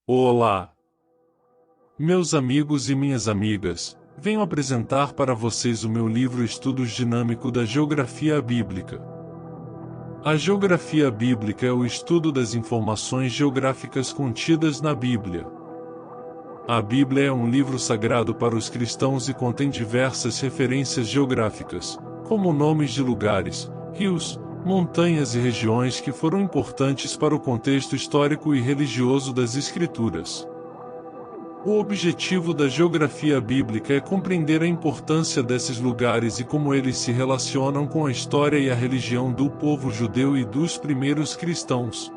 Olá, meus amigos e minhas amigas, venho apresentar para vocês o meu livro Estudos Dinâmico da Geografia Bíblica. A geografia bíblica é o estudo das informações geográficas contidas na Bíblia. A Bíblia é um livro sagrado para os cristãos e contém diversas referências geográficas, como nomes de lugares, rios, montanhas e regiões que foram importantes para o contexto histórico e religioso das Escrituras. O objetivo da geografia bíblica é compreender a importância desses lugares e como eles se relacionam com a história e a religião do povo judeu e dos primeiros cristãos.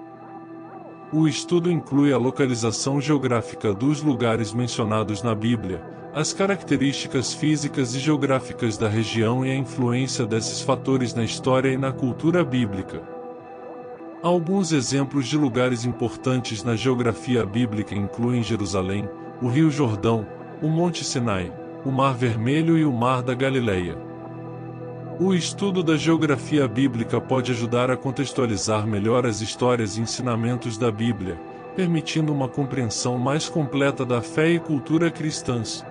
O estudo inclui a localização geográfica dos lugares mencionados na Bíblia, as características físicas e geográficas da região e a influência desses fatores na história e na cultura bíblica. Alguns exemplos de lugares importantes na geografia bíblica incluem Jerusalém, o Rio Jordão, o Monte Sinai, o Mar Vermelho e o Mar da Galileia. O estudo da geografia bíblica pode ajudar a contextualizar melhor as histórias e ensinamentos da Bíblia, permitindo uma compreensão mais completa da fé e cultura cristãs.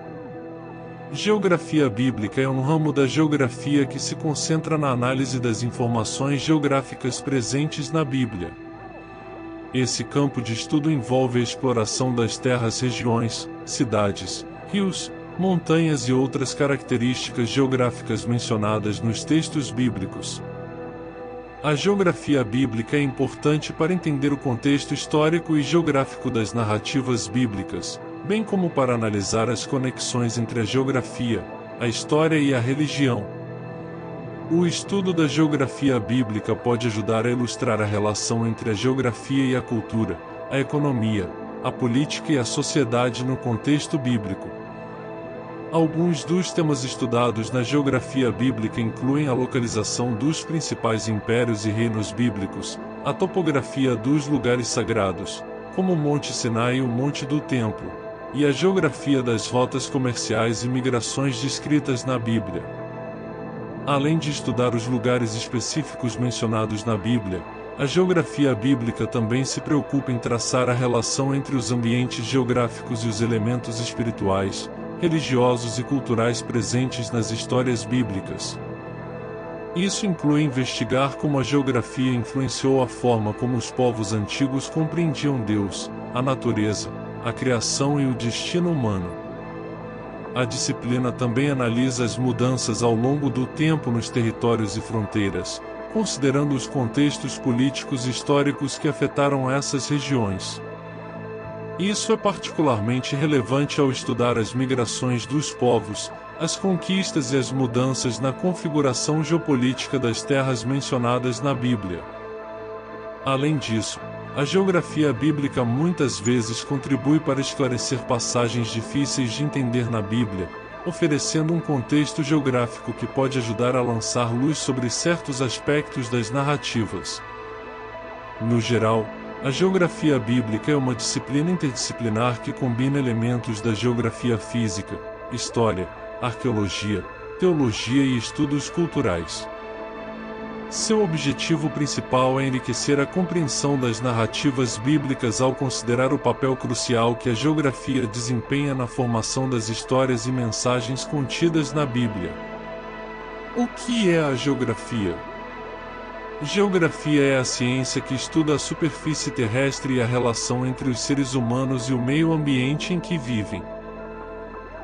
Geografia bíblica é um ramo da geografia que se concentra na análise das informações geográficas presentes na Bíblia. Esse campo de estudo envolve a exploração das terras, regiões, cidades, rios, montanhas e outras características geográficas mencionadas nos textos bíblicos. A geografia bíblica é importante para entender o contexto histórico e geográfico das narrativas bíblicas, bem como para analisar as conexões entre a geografia, a história e a religião. O estudo da geografia bíblica pode ajudar a ilustrar a relação entre a geografia e a cultura, a economia, a política e a sociedade no contexto bíblico. Alguns dos temas estudados na geografia bíblica incluem a localização dos principais impérios e reinos bíblicos, a topografia dos lugares sagrados, como o Monte Sinai e o Monte do Templo, e a geografia das rotas comerciais e migrações descritas na Bíblia. Além de estudar os lugares específicos mencionados na Bíblia, a geografia bíblica também se preocupa em traçar a relação entre os ambientes geográficos e os elementos espirituais, religiosos e culturais presentes nas histórias bíblicas. Isso inclui investigar como a geografia influenciou a forma como os povos antigos compreendiam Deus, a natureza, a criação e o destino humano. A disciplina também analisa as mudanças ao longo do tempo nos territórios e fronteiras, considerando os contextos políticos e históricos que afetaram essas regiões. Isso é particularmente relevante ao estudar as migrações dos povos, as conquistas e as mudanças na configuração geopolítica das terras mencionadas na Bíblia. Além disso, a geografia bíblica muitas vezes contribui para esclarecer passagens difíceis de entender na Bíblia, oferecendo um contexto geográfico que pode ajudar a lançar luz sobre certos aspectos das narrativas. No geral, a geografia bíblica é uma disciplina interdisciplinar que combina elementos da geografia física, história, arqueologia, teologia e estudos culturais. Seu objetivo principal é enriquecer a compreensão das narrativas bíblicas ao considerar o papel crucial que a geografia desempenha na formação das histórias e mensagens contidas na Bíblia. O que é a geografia? Geografia é a ciência que estuda a superfície terrestre e a relação entre os seres humanos e o meio ambiente em que vivem.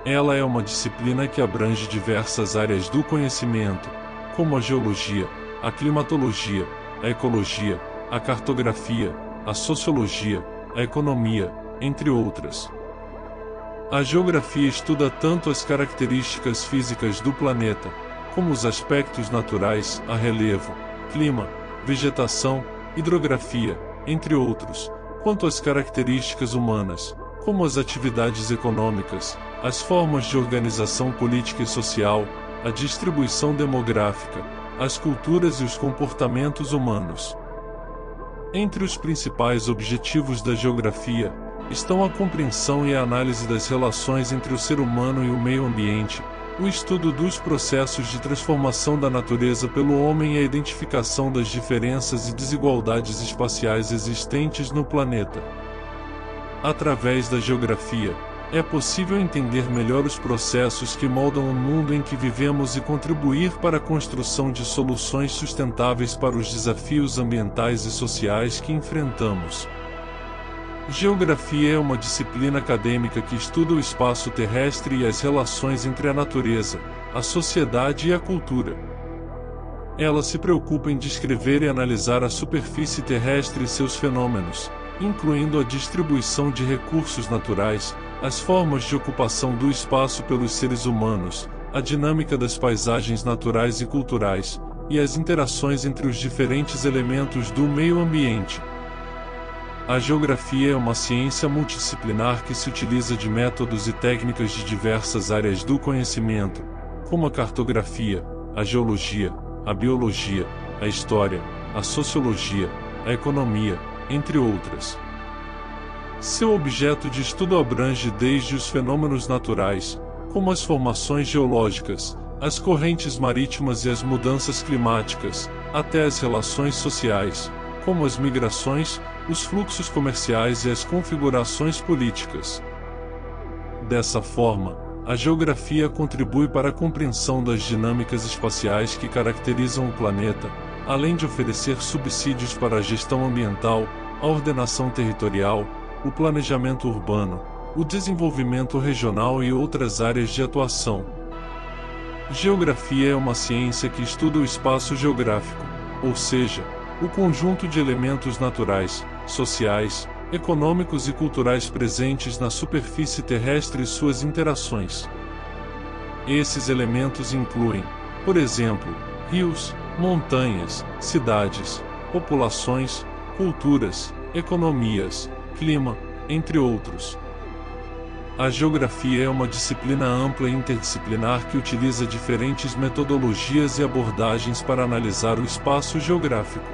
Ela é uma disciplina que abrange diversas áreas do conhecimento, como a geologia, a climatologia, a ecologia, a cartografia, a sociologia, a economia, entre outras. A geografia estuda tanto as características físicas do planeta, como os aspectos naturais, a relevo, clima, vegetação, hidrografia, entre outros, quanto às características humanas, como as atividades econômicas, as formas de organização política e social, a distribuição demográfica, as culturas e os comportamentos humanos. Entre os principais objetivos da geografia, estão a compreensão e a análise das relações entre o ser humano e o meio ambiente, o estudo dos processos de transformação da natureza pelo homem e a identificação das diferenças e desigualdades espaciais existentes no planeta. Através da geografia, é possível entender melhor os processos que moldam o mundo em que vivemos e contribuir para a construção de soluções sustentáveis para os desafios ambientais e sociais que enfrentamos. Geografia é uma disciplina acadêmica que estuda o espaço terrestre e as relações entre a natureza, a sociedade e a cultura. Ela se preocupa em descrever e analisar a superfície terrestre e seus fenômenos, incluindo a distribuição de recursos naturais, as formas de ocupação do espaço pelos seres humanos, a dinâmica das paisagens naturais e culturais, e as interações entre os diferentes elementos do meio ambiente. A geografia é uma ciência multidisciplinar que se utiliza de métodos e técnicas de diversas áreas do conhecimento, como a cartografia, a geologia, a biologia, a história, a sociologia, a economia, entre outras. Seu objeto de estudo abrange desde os fenômenos naturais, como as formações geológicas, as correntes marítimas e as mudanças climáticas, até as relações sociais, como as migrações, os fluxos comerciais e as configurações políticas. Dessa forma, a geografia contribui para a compreensão das dinâmicas espaciais que caracterizam o planeta, além de oferecer subsídios para a gestão ambiental, a ordenação territorial, o planejamento urbano, o desenvolvimento regional e outras áreas de atuação. Geografia é uma ciência que estuda o espaço geográfico, ou seja, o conjunto de elementos naturais, sociais, econômicos e culturais presentes na superfície terrestre e suas interações. Esses elementos incluem, por exemplo, rios, montanhas, cidades, populações, culturas, economias, clima, entre outros. A geografia é uma disciplina ampla e interdisciplinar que utiliza diferentes metodologias e abordagens para analisar o espaço geográfico.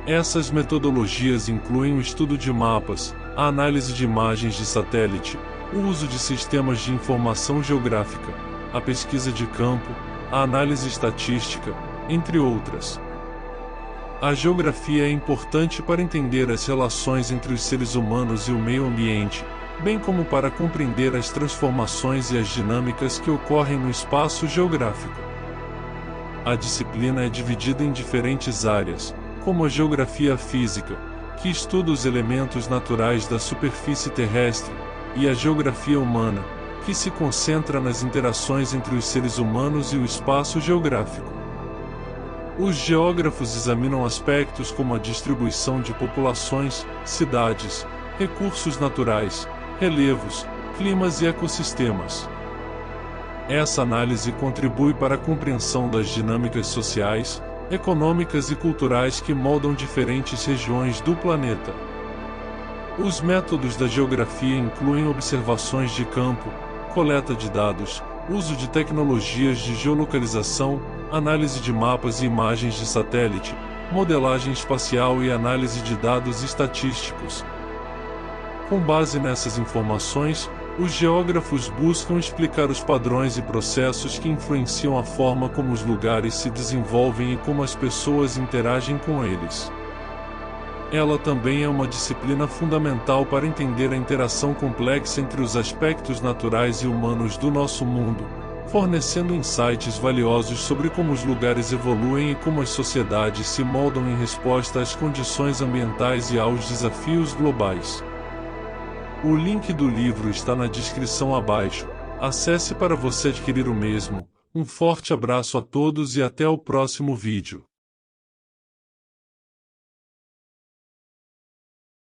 Essas metodologias incluem o estudo de mapas, a análise de imagens de satélite, o uso de sistemas de informação geográfica, a pesquisa de campo, a análise estatística, entre outras. A geografia é importante para entender as relações entre os seres humanos e o meio ambiente, bem como para compreender as transformações e as dinâmicas que ocorrem no espaço geográfico. A disciplina é dividida em diferentes áreas, como a geografia física, que estuda os elementos naturais da superfície terrestre, e a geografia humana, que se concentra nas interações entre os seres humanos e o espaço geográfico. Os geógrafos examinam aspectos como a distribuição de populações, cidades, recursos naturais, relevos, climas e ecossistemas. Essa análise contribui para a compreensão das dinâmicas sociais, econômicas e culturais que moldam diferentes regiões do planeta. Os métodos da geografia incluem observações de campo, coleta de dados, uso de tecnologias de geolocalização, análise de mapas e imagens de satélite, modelagem espacial e análise de dados estatísticos. Com base nessas informações, os geógrafos buscam explicar os padrões e processos que influenciam a forma como os lugares se desenvolvem e como as pessoas interagem com eles. Ela também é uma disciplina fundamental para entender a interação complexa entre os aspectos naturais e humanos do nosso mundo, fornecendo insights valiosos sobre como os lugares evoluem e como as sociedades se moldam em resposta às condições ambientais e aos desafios globais. O link do livro está na descrição abaixo. Acesse para você adquirir o mesmo. Um forte abraço a todos e até o próximo vídeo.